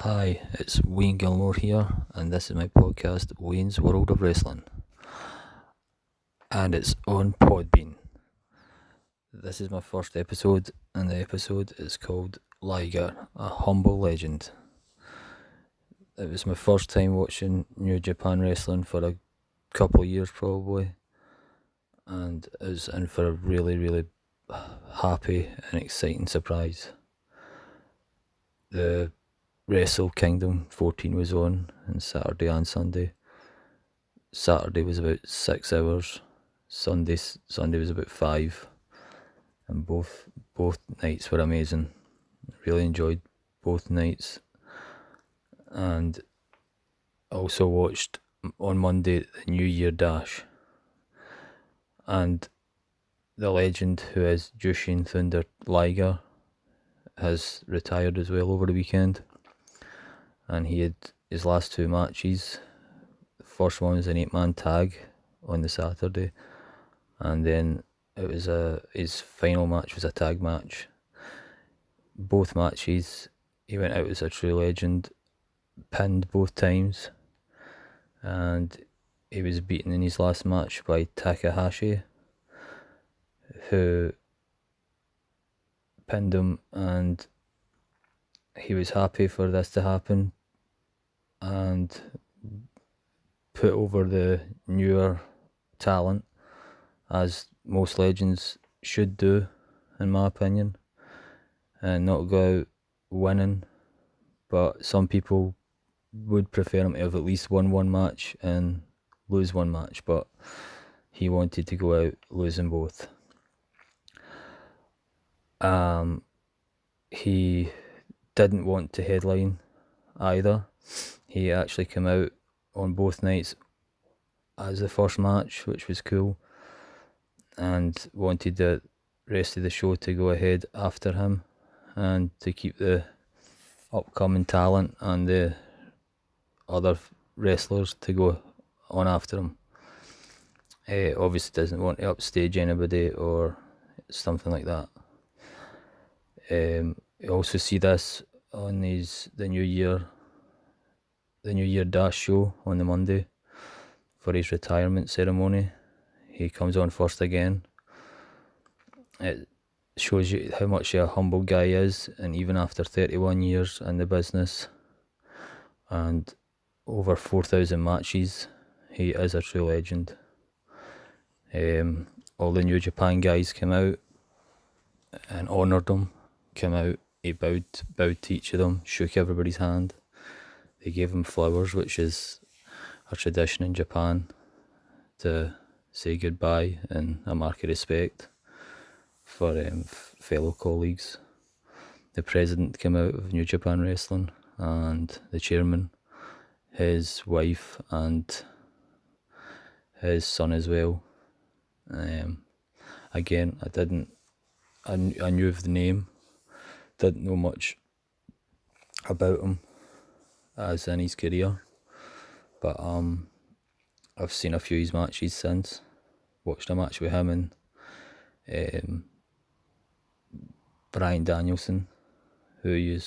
Hi, it's Wayne Gilmore here, and this is my podcast, Wayne's World of Wrestling. And it's on Podbean. This is my first episode, and the episode is called Liger, a Humble Legend. It was my first time watching New Japan Wrestling for a couple of years probably, and I was in for a really happy and exciting surprise. The Wrestle Kingdom 14 was on Saturday and Sunday. Saturday was about 6 hours. Sunday was about 5, and both nights were amazing. Really enjoyed both nights, and also watched on Monday the New Year Dash, and the legend who is Jushin Thunder Liger has retired as well over the weekend, and he had his last two matches. The first one was an 8-man tag on the Saturday, and then it was his final match was a tag match. Both matches, he went out as a true legend, pinned both times, and he was beaten in his last match by Takahashi, who pinned him, and he was happy for this to happen and put over the newer talent, as most legends should do, in my opinion, and not go out winning. But some people would prefer him to have at least won one match and lose one match, but he wanted to go out losing both. He didn't want to headline either. He actually came out on both nights as the first match, which was cool, and wanted the rest of the show to go ahead after him and to keep the upcoming talent and the other wrestlers to go on after him. He obviously doesn't want to upstage anybody or something like that. You also see this on the New Year Dash show on the Monday for his retirement ceremony. He comes on first again. It shows you how much a humble guy is, and even after 31 years in the business and over 4,000 matches, he is a true legend. All the New Japan guys came out and honoured him. Came out, he bowed to each of them, shook everybody's hand. They gave him flowers, which is a tradition in Japan, to say goodbye and a mark of respect for fellow colleagues. The president came out of New Japan Wrestling, and the chairman, his wife and his son as well. Again, I knew of the name, didn't know much about him as in his career, but I've seen a few of his matches since. Watched a match with him and Bryan Danielson, who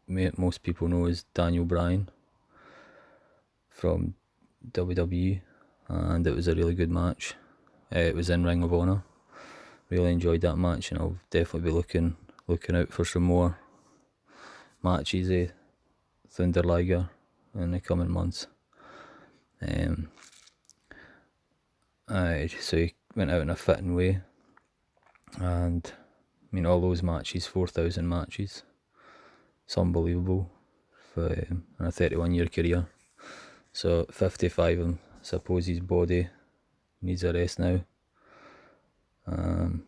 most people know as Daniel Bryan from WWE, and it was a really good match. It was in Ring of Honor. Really enjoyed that match, and I'll definitely be looking out for some more matches of Thunder Liger in the coming months. So he went out in a fitting way, and I mean, all those matches, 4,000 matches, it's unbelievable for a 31-year career. So 55 of them, I suppose his body needs a rest now. And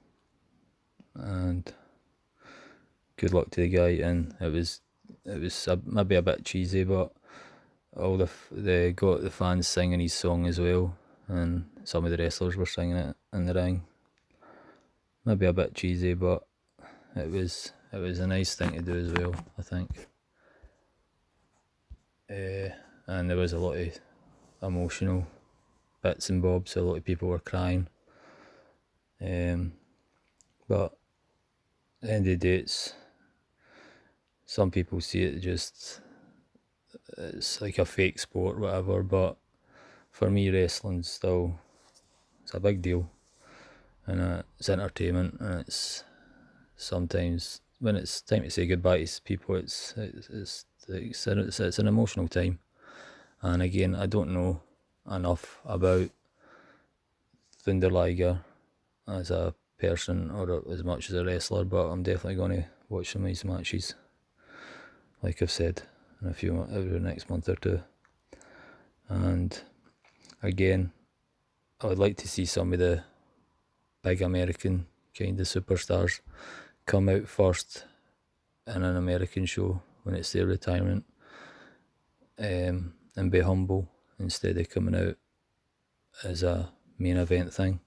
good luck to the guy. And it was maybe a bit cheesy, but they got the fans singing his song as well, and some of the wrestlers were singing it in the ring. Maybe a bit cheesy, but it was a nice thing to do as well, I think. And there was a lot of emotional bits and bobs, so a lot of people were crying. But at the end of the day, some people see it just it's like a fake sport, whatever, but for me, wrestling's still, it's a big deal, and it's entertainment, and it's sometimes when it's time to say goodbye to people, it's an emotional time. And again, I don't know enough about Liger as a person or as much as a wrestler, but I'm definitely going to watch some of his matches, like I've said, in over the next month or two. And again, I would like to see some of the big American kind of superstars come out first in an American show when it's their retirement, and be humble instead of coming out as a main event thing.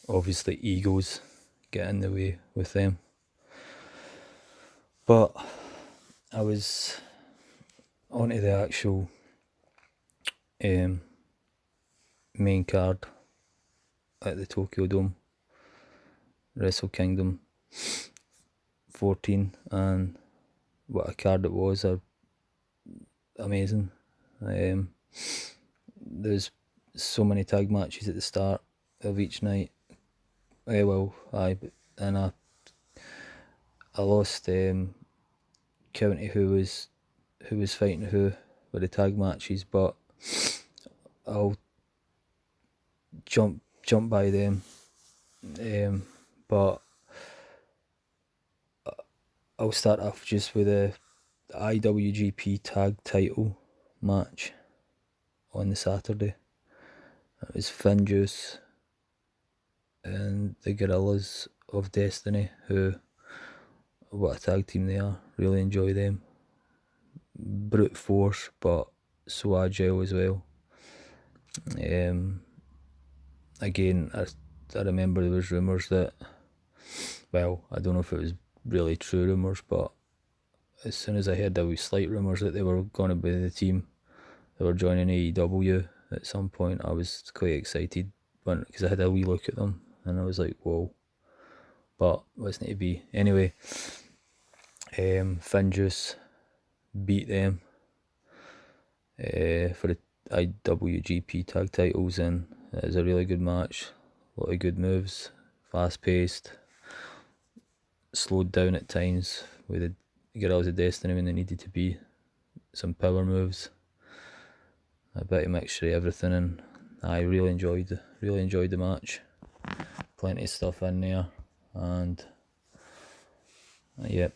Obviously egos get in the way with them, but I was onto the actual main card at the Tokyo Dome, Wrestle Kingdom 14, and what a card it was. Amazing. There's so many tag matches at the start of each night. And I lost count of who was fighting who with the tag matches, but I'll jump by them. But I'll start off just with the IWGP tag title match on the Saturday. It was Finn Juice and the Gorillas of Destiny, who, what a tag team they are. Really enjoy them. Brute force, but so agile as well. Again, I remember there was rumours that, well, I don't know if it was really true rumours, but as soon as I heard there was slight rumours that they were going to be the team, they were joining AEW at some point, I was quite excited because I had a wee look at them and I was like, whoa, but wasn't to be. Anyway, Finn Juice beat them for the IWGP tag titles, and it was a really good match. A lot of good moves, fast paced, slowed down at times with the Gorillas of Destiny when they needed to be, some power moves, a bit of mixture of everything, and I really enjoyed the match. Plenty of stuff in there, and yep.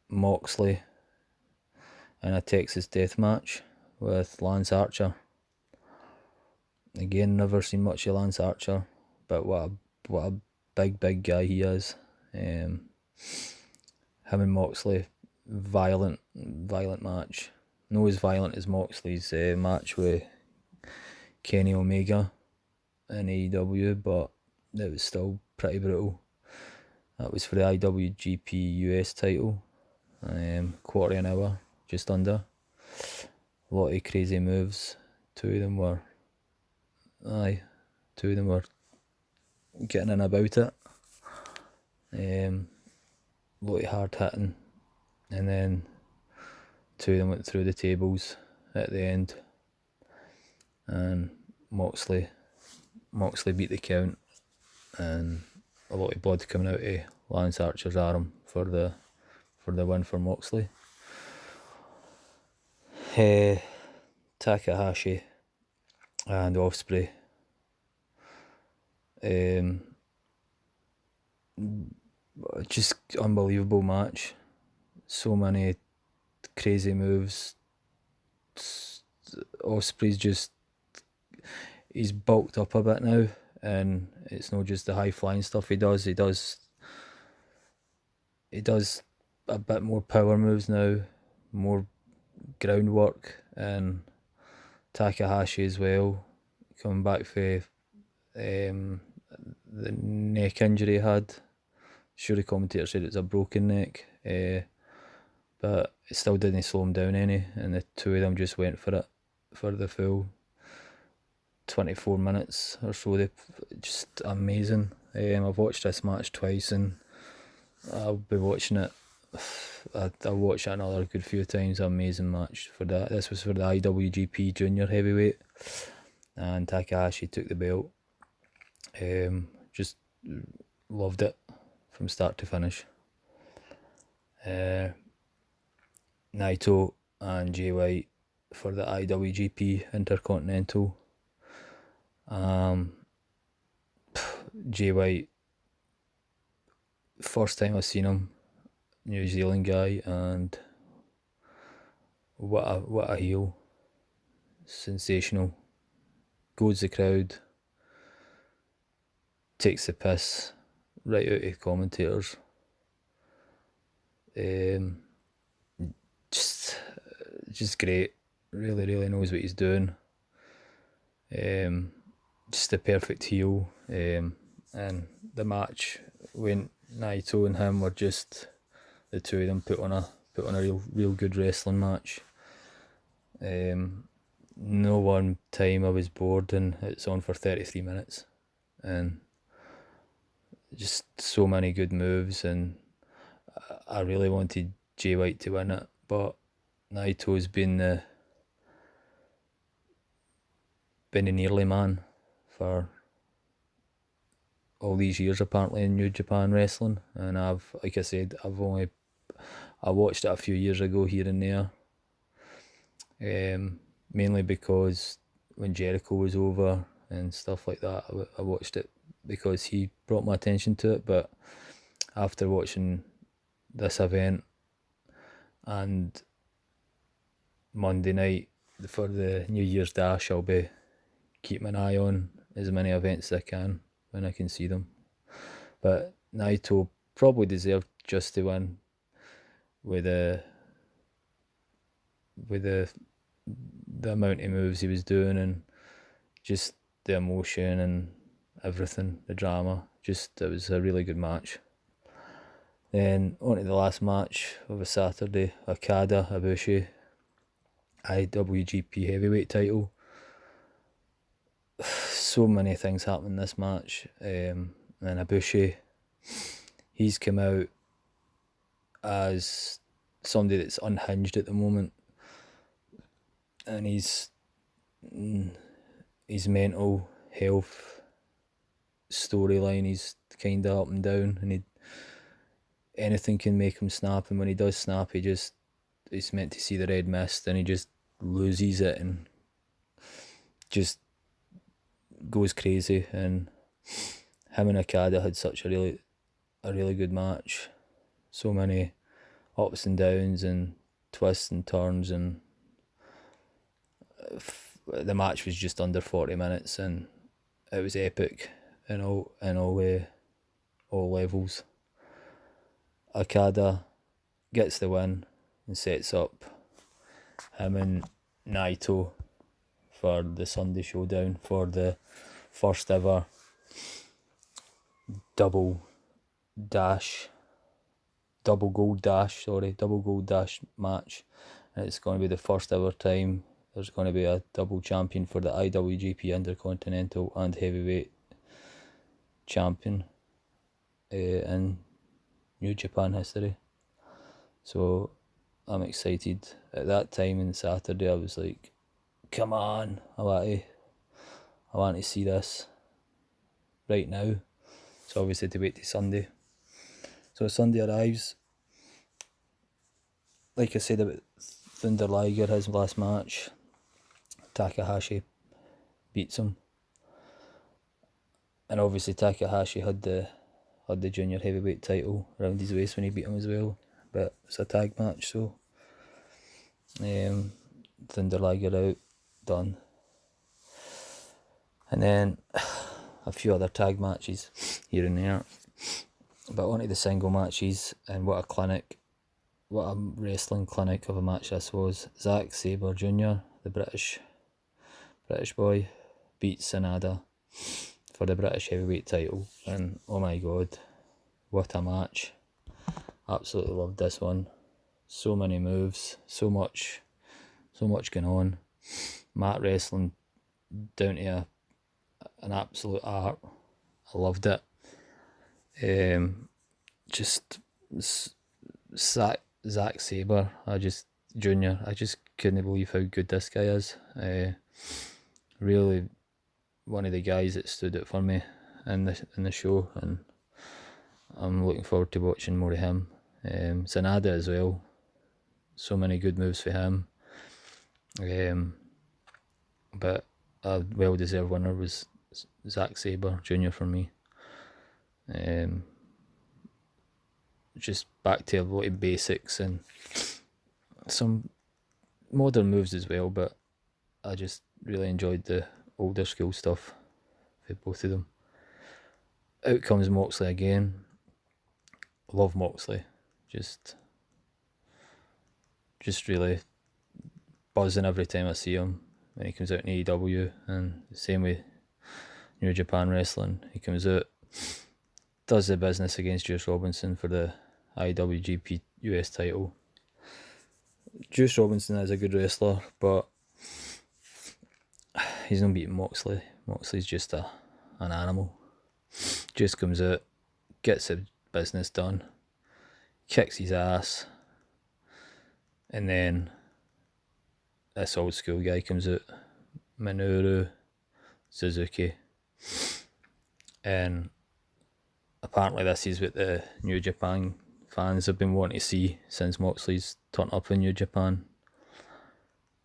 Moxley in a Texas death match with Lance Archer. Again, never seen much of Lance Archer, but what a big guy he is. Him and Moxley, violent match. Not as violent as Moxley's match with Kenny Omega in AEW, but it was still pretty brutal. That was for the IWGP US title. Quarter of an hour, just under. A lot of crazy moves. Two of them were getting in about it. A lot of hard hitting, and then two of them went through the tables at the end, and Moxley beat the count, and a lot of blood coming out of Lance Archer's arm for the win for Moxley. Takahashi and Ospreay. Just unbelievable match. So many crazy moves. Ospreay's he's bulked up a bit now, and it's not just the high flying stuff he does a bit more power moves now, more groundwork, and Takahashi as well, coming back for the neck injury he had. Sure, the commentator said it was a broken neck, but it still didn't slow him down any, and the two of them just went for it for the full 24 minutes or so. They just amazing. I've watched this match twice, and I'll be watching it I watched it another good few times. Amazing match for that. This was for the IWGP Junior Heavyweight, and Takahashi took the belt. Just loved it from start to finish. Naito and Jay White for the IWGP Intercontinental. Jay White, first time I seen him, New Zealand guy, and what a heel. Sensational. Goes the crowd, takes the piss right out of commentators. Just great. Really knows what he's doing. Just the perfect heel. And the match when Naito and him were just the two of them put on a real good wrestling match. No one time I was bored, and it's on for 33 minutes, and just so many good moves, and I really wanted Jay White to win it, but Naito's been the nearly man for all these years apparently in New Japan wrestling, and I watched it a few years ago here and there, mainly because when Jericho was over and stuff like that, I watched it because he brought my attention to it. But after watching this event and Monday night for the New Year's Dash, I'll be keeping an eye on as many events as I can when I can see them. But Naito probably deserved just to win with the amount of moves he was doing, and just the emotion and everything, the drama. Just, it was a really good match. Then on to the last match of a Saturday, Okada Ibushi, IWGP Heavyweight title. So many things happened in this match. And Ibushi, he's come out as somebody that's unhinged at the moment, and his mental health storyline is kind of up and down, and anything can make him snap, and when he does snap, he's meant to see the red mist, and he just loses it and just goes crazy. And him and Okada had such a really good match. So many ups and downs and twists and turns, and the match was just under 40 minutes, and it was epic in all levels. Okada gets the win and sets up him and Naito for the Sunday Showdown for the first ever double gold dash match, and it's going to be the first ever time there's going to be a double champion for the IWGP Intercontinental and Heavyweight champion in New Japan history. So I'm excited. At that time on Saturday, I was like, come on, I want to see this right now. So obviously to wait till Sunday. So Sunday arrives. Like I said about Thunder Liger, his last match, Takahashi beats him, and obviously Takahashi had the junior heavyweight title around his waist when he beat him as well, but it's a tag match, so Thunder Liger out, done. And then a few other tag matches here and there, but onto the single matches. And what a wrestling clinic of a match this was. Zack Sabre Jr., the British boy, beats Sanada for the British heavyweight title, and oh my god, what a match. Absolutely loved this one. So many moves, so much going on. Mat wrestling down to an absolute art. I loved it. Just Zack Sabre, Junior. I just couldn't believe how good this guy is. Really, one of the guys that stood out for me in the show, and I'm looking forward to watching more of him. Sanada as well. So many good moves for him. But a well-deserved winner was Zack Sabre Jr. for me. Just back to a lot of basics and some modern moves as well, but I just really enjoyed the older school stuff for both of them. Out comes Moxley again. Love Moxley. Just really buzzing every time I see him when he comes out in AEW, and the same with New Japan Wrestling. He comes out, does the business against Juice Robinson for the IWGP US title. Juice Robinson is a good wrestler, but he's not beating Moxley. Moxley's just an animal. Juice comes out, gets the business done, kicks his ass, and then this old school guy comes out, Minoru Suzuki, and apparently this is what the New Japan fans have been wanting to see since Moxley's turned up in New Japan.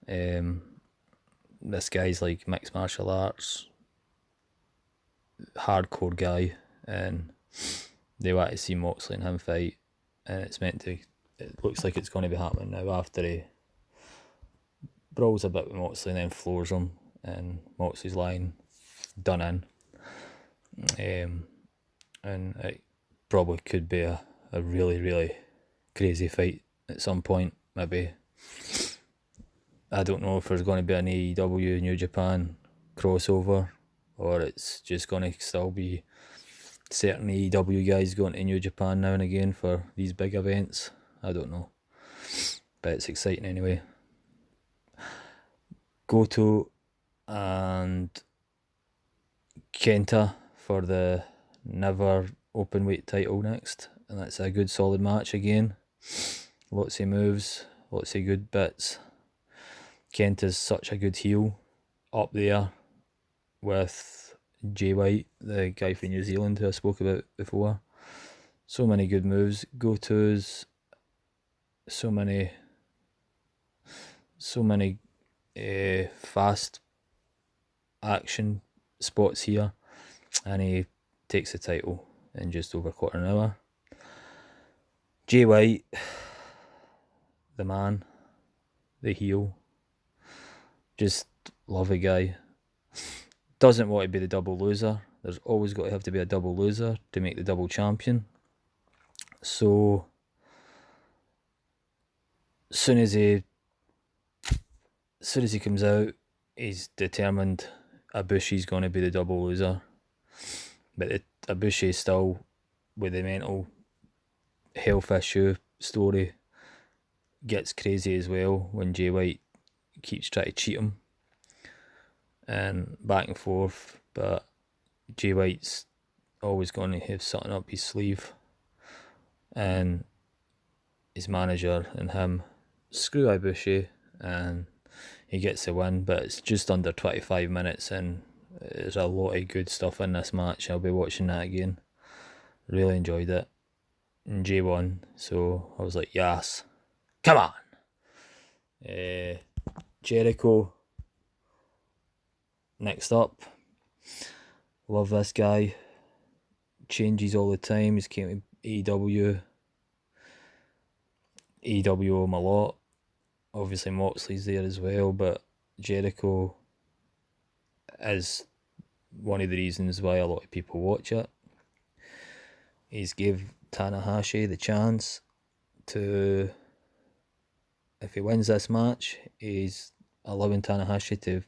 This guy's like mixed martial arts, hardcore guy, and they want to see Moxley and him fight, and it looks like it's going to be happening now after he brawls a bit with Moxley and then floors him, and Moxley's lying done in. And it probably could be a really, really crazy fight at some point. Maybe, I don't know if there's going to be an AEW New Japan crossover, or it's just going to still be certain AEW guys going to New Japan now and again for these big events. I don't know, but it's exciting anyway. Goto and Kenta for the Never Openweight title next, and that's a good solid match again. Lots of moves, lots of good bits. Kenta's such a good heel, up there with Jay White, the guy from New Zealand who I spoke about before. So many good moves. Goto's so many fast action spots here, and he takes the title in just over a quarter of an hour. Jay White, the man, the heel, just love a guy. Doesn't want to be the double loser. There's always got to have to be a double loser to make the double champion. So as soon as he comes out, he's determined Ibushi's going to be the double loser. But Ibushi still, with the mental health issue story, gets crazy as well when Jay White keeps trying to cheat him, and back and forth. But Jay White's always going to have something up his sleeve, and his manager and him screw Ibushi, and he gets the win. But it's just under 25 minutes, and there's a lot of good stuff in this match. I'll be watching that again. Really enjoyed it. And Jay won, so I was like, yes, come on. Jericho next up. Love this guy. Changes all the time. He's came to AEW. AEW him a lot. Obviously Moxley's there as well, but Jericho is one of the reasons why a lot of people watch it. He's gave Tanahashi the chance to, if he wins this match, he's allowing Tanahashi to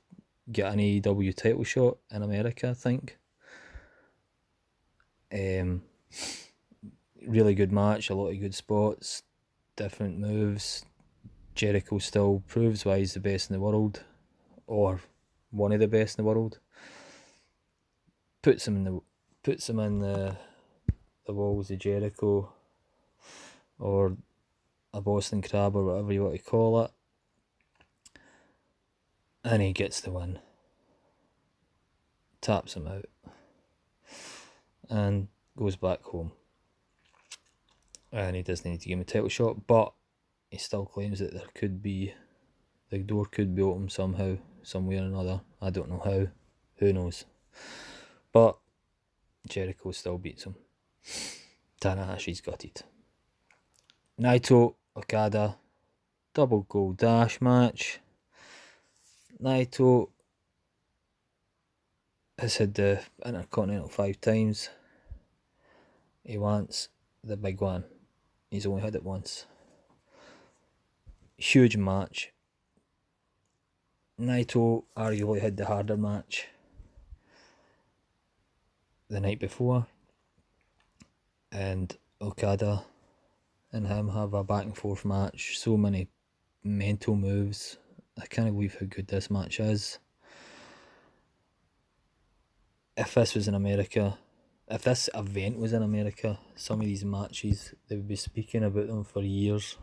get an AEW title shot in America, I think. Really good match, a lot of good spots, different moves. Jericho still proves why he's the best in the world, or one of the best in the world. Puts him in the walls of Jericho, or a Boston Crab or whatever you want to call it, and he gets the win, taps him out, and goes back home. And he doesn't need to give him a title shot, but he still claims that the door could be open somehow, some way or another. I don't know how, who knows. But Jericho still beats him. Tanahashi's gutted. Naito, Okada, double gold dash match. Naito has had the Intercontinental 5 times. He wants the big one. He's only had it once. Huge match. Naito arguably had the harder match the night before, and Okada and him have a back and forth match. So many mental moves. I can't believe how good this match is. If this was in America, if this event was in America, some of these matches, they would be speaking about them for years.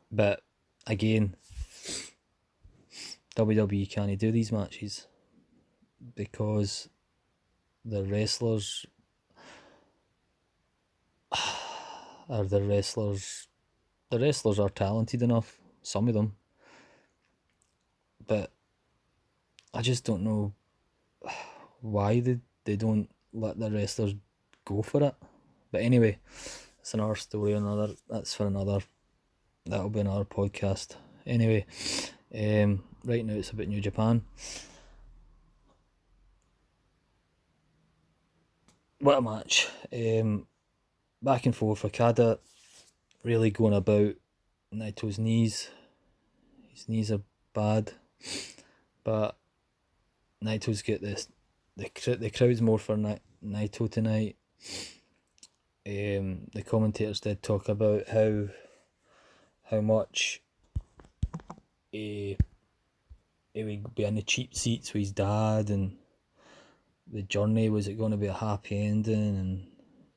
But again, WWE can't do these matches because the wrestlers are the wrestlers. The wrestlers are talented enough, some of them, but I just don't know why they don't let the wrestlers go for it. But anyway, it's another story. That'll be another podcast. Anyway, right now it's about New Japan. What a match. Back and forth. Okada really going about Naito's knees. His knees are bad, but Naito's get this. The crowd's more for Naito tonight. The commentators did talk about how much he would be in the cheap seats with his dad, and the journey, was it going to be a happy ending, and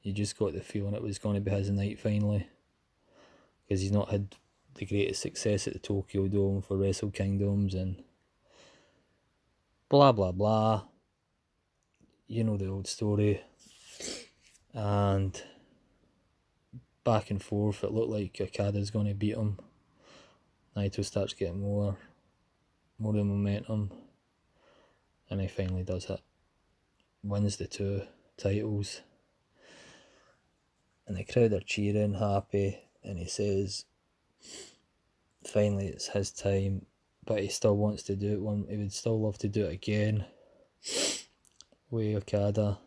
you just got the feeling it was going to be his night finally, because he's not had the greatest success at the Tokyo Dome for Wrestle Kingdoms and blah blah blah. You know the old story. And back and forth, it looked like Okada's going to beat him. Naito starts getting more of the momentum, and he finally does it. Wins the 2 titles, and the crowd are cheering, happy, and he says finally it's his time, but he still wants to do it. He would still love to do it again with Okada.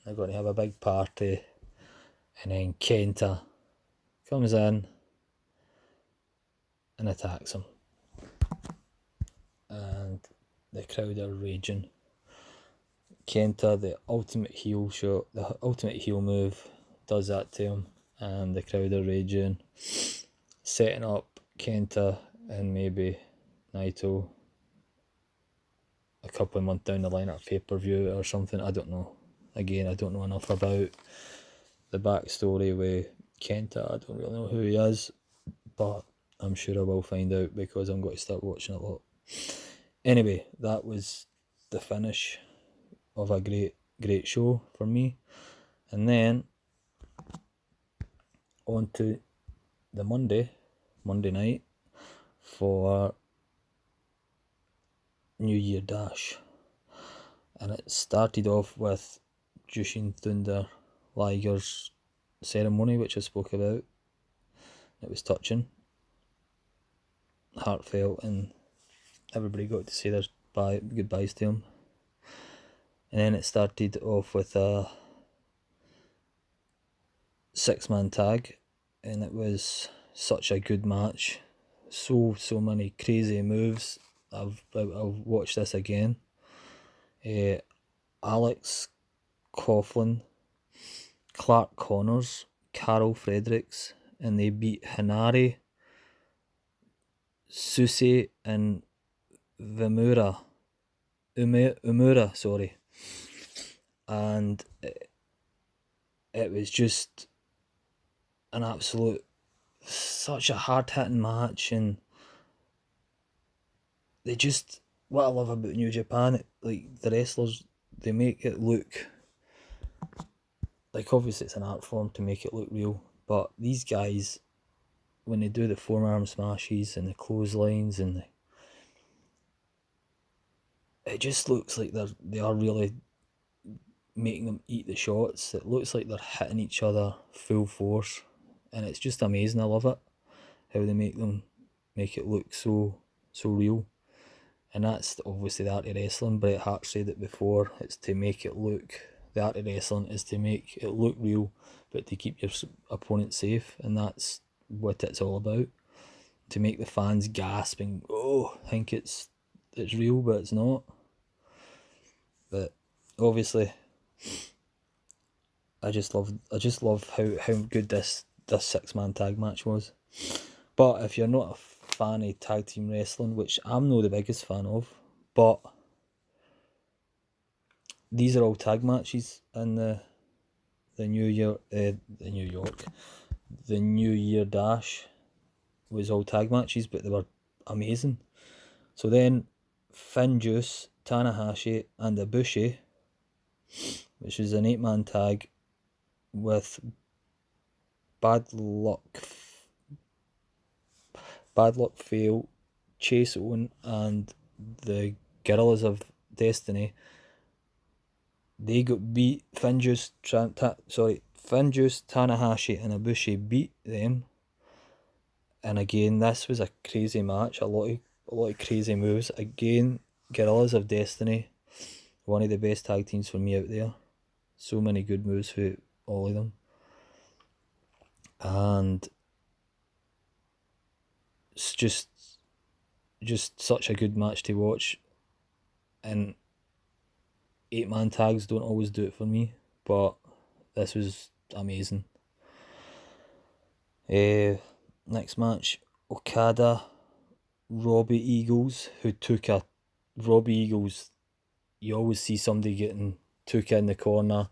They're going to have a big party, and then Kenta comes in and attacks him, and the crowd are raging. Kenta, the ultimate heel move, does that to him, and the crowd are raging, setting up Kenta and maybe Naito a couple of months down the line at a pay-per-view or something. I don't know. Again, I don't know enough about the backstory with Kenta. I don't really know who he is, but I'm sure I will find out because I'm going to start watching a lot. Anyway, that was the finish of a great show for me. And then on to the Monday night for New Year Dash. And it started off with Jushin Thunder Liger's ceremony, which I spoke about. It was touching, heartfelt, and everybody got to say their goodbyes to him. And then it started off with a 6-man tag, and it was such a good match. So many crazy moves. I'll watch this again. Alex Coughlin, Clark Connors, Carol Fredericks, and they beat Hinari, Susie, and Umura, sorry. And it was just an absolute such a hard-hitting match, and they just, what I love about New Japan, like the wrestlers, they make it look like, obviously it's an art form to make it look real, but these guys, when they do the forearm smashes and the clotheslines and it just looks like they are really making them eat the shots. It looks like they're hitting each other full force, and it's just amazing. I love it how they make it look so real. And that's obviously the art of wrestling. Bret Hart said it before. It's to make it look. The art of wrestling is to make it look real, but to keep your opponent safe, and that's what it's all about. To make the fans gasp and think it's real, but it's not. But obviously, I just love how good this 6-man tag match was. But if you're not a fan of tag team wrestling, which I'm not the biggest fan of, but these are all tag matches in the New Year Dash was all tag matches, but they were amazing. So then Finjuice, Tanahashi, and Ibushi, which is an 8-man tag with Bad Luck Fail, Chase Owen, and the Guerrillas of Destiny. They got beat. Finjuice, Tanahashi, and Ibushi beat them. And again, this was a crazy match. A lot of crazy moves. Again, Guerrillas of Destiny, one of the best tag teams for me out there. So many good moves for all of them. And it's just such a good match to watch. And 8-man tags don't always do it for me, but this was amazing. Next match, Okada, Robbie Eagles, who took a Robbie Eagles. You always see somebody getting took in the corner,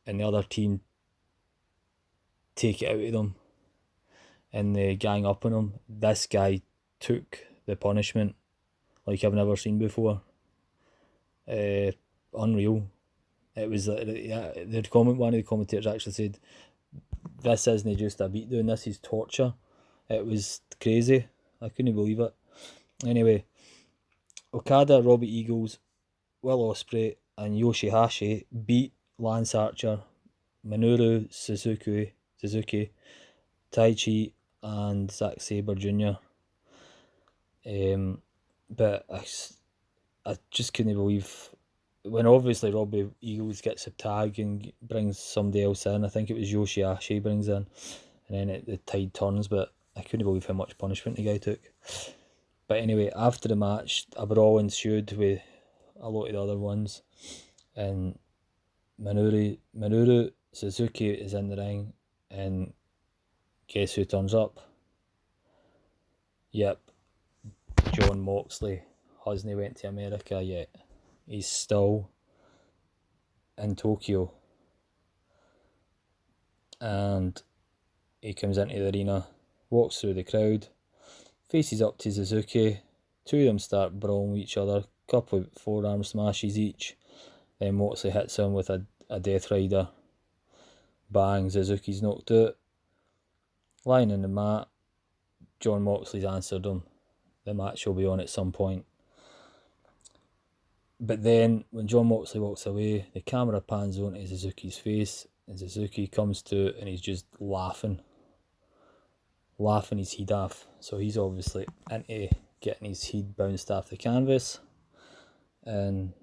and the other team take it out of them, and they gang up on him. This guy took the punishment like I've never seen before. Unreal. It was one of the commentators actually said, "This isn't just a beatdown. This is torture." It was crazy. I couldn't believe it. Anyway, Okada, Robbie Eagles, Will Ospreay, and Yoshihashi beat Lance Archer, Minoru Suzuki, Taichi, and Zack Sabre Jr. But I just couldn't believe when obviously Robbie Eagles gets a tag and brings somebody else in. I think it was Yoshihashi brings in, and then the tide turns. But I couldn't believe how much punishment the guy took. But anyway, after the match, a brawl ensued with a lot of the other ones, and Minoru Suzuki is in the ring, and guess who turns up? Yep, Jon Moxley hasn't went to America yet. He's still in Tokyo, and he comes into the arena, walks through the crowd, faces up to Suzuki. Two of them start brawling with each other, couple of forearm smashes each. Then Moxley hits him with a Death Rider. Bang, Suzuki's knocked out. Lying on the mat, Jon Moxley's answered him. The match will be on at some point. But then, when Jon Moxley walks away, the camera pans onto Suzuki's face, and Suzuki comes to, and he's just laughing his head off. So he's obviously into getting his head bounced off the canvas. And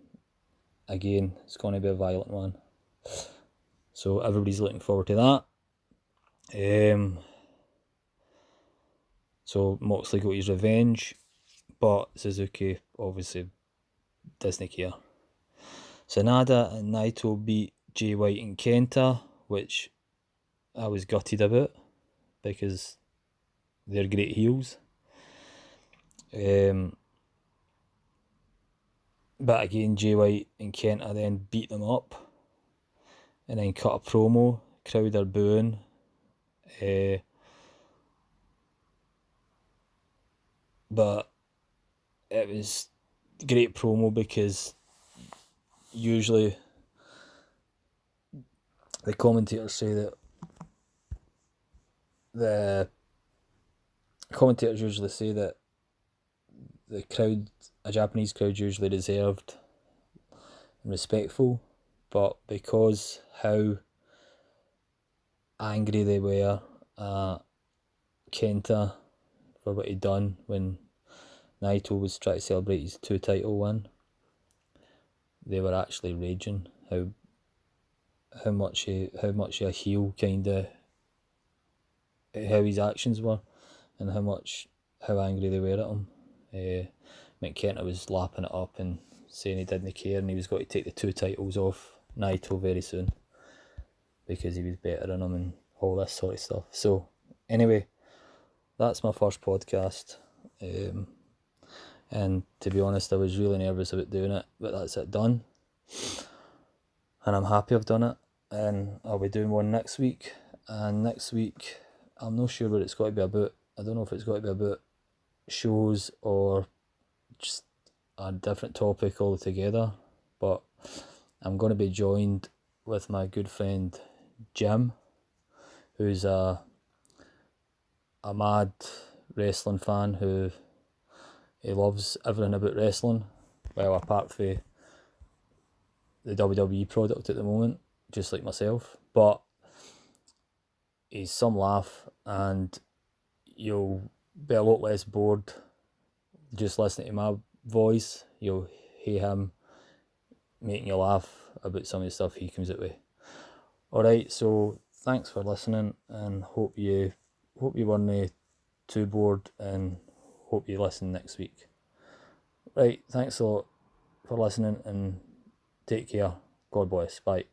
again, it's going to be a violent one. So everybody's looking forward to that. So Moxley got his revenge, but Suzuki obviously doesn't care. Sanada and Naito beat Jay White and Kenta, which I was gutted about because they're great heels. But again, Jay White and Kenta then beat them up and then cut a promo. Crowd are booing. but it was great promo because usually the commentators say that the commentators usually say that the crowd, a Japanese crowd, usually reserved and respectful, but because how angry they were at Kenta for what he'd done when Naito was trying to celebrate his 2 title win, they were actually raging how much a heel kind of, how his actions were and how angry they were at him. Mick Kenta was lapping it up and saying he didn't care and he was going to take the 2 titles off Naito very soon because he was better than him and all this sort of stuff. So anyway, that's my first podcast. And to be honest, I was really nervous about doing it, but that's it done. And I'm happy I've done it. And I'll be doing one next week. And next week, I'm not sure what it's got to be about. I don't know if it's got to be about shows or just a different topic altogether. But I'm going to be joined with my good friend Jim, who's a mad wrestling fan who he loves everything about wrestling. Well, apart from the WWE product at the moment, just like myself. But he's some laugh and you'll be a lot less bored just listening to my voice. You'll hear him making you laugh about some of the stuff he comes out with. Alright, so thanks for listening and hope you weren't too bored and hope you listen next week. Right, thanks a lot for listening and take care. God bless. Bye.